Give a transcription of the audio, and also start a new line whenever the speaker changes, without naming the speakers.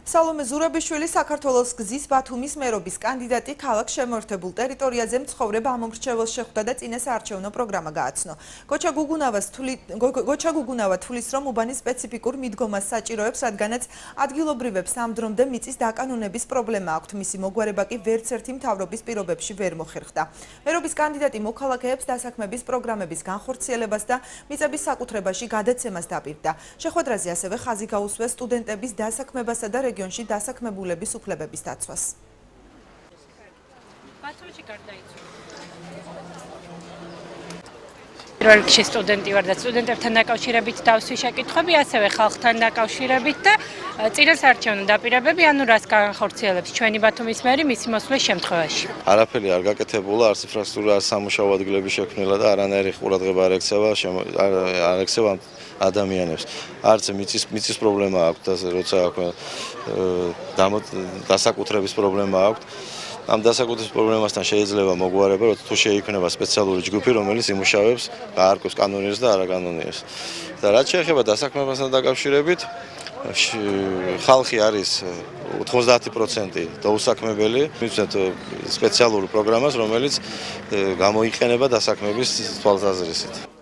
სალომე ზურაბიშვილი საქართველოს გზის ბათუმის მერობის კანდიდატი ქალაქ შემოერთებულ ტერიტორიაზე მცხოვრებ ამომრჩეველს შეხვდა და წინა საარჩევნო პროგრამა გააცნო. გოჩა გუგუნავა თulis რომ უბანი სპეციფიკურ მიდგომას საჭიროებს, რადგანაც ადგილობრივებს ამ დრომდე მიწის დაკანონების პრობლემა აქვთ. მისი მოგვარება კი ვერც ერთი მთავრობის პირობებში ვერ მოხერხდა. მერობის კანდიდატი მოქალაქეებს დასაქმების პროგრამების განხორციელებას და მიწების საკუთრებაში გადაცემას დაპირდა. შეხვედრაზე ასევე ხაზი გაუსვეს სტუდენტების დასაქმებასა და რეგიონში დასაქმებულების უფლებების დაცვას.
პირველ რიგში სტუდენტი ვარ და სტუდენტებთან დაკავშირებით დავსვი შეკითხვები, ასევე ხალხთან დაკავშირებით და წინა საარჩევნო დაპირებები, ანუ რას განხორციელებს ჩვენი ბათუმის მერი მისი მოსვლის შემთხვევაში.
არაფერი არ გაკეთებულა, არც ინფრასტრუქტურა, არც სამუშაო ადგილები შექმნილა და არანაირი ყურადღება არ ექცევა ადამიანებს. არც მიწის პრობლემა აქვს, როცა დასაკუთრების პრობლემა აქვს. ამ დასაკუთრების პრობლემასთან შეიძლება მოგვარება, თუ შეიქმნება სპეციალური ჯგუფი, რომელიც იმუშავებს, გაარკვევს კანონიერს და არაკანონიერს. და რაც შეეხება დასაქმებასთან დაკავშირებით, ხალხი არის 90% დაუსაქმებელი, მივცეთ სპეციალურ პროგრამას, რომელიც გამოიყენება დასაქმების თვალსაზრისით.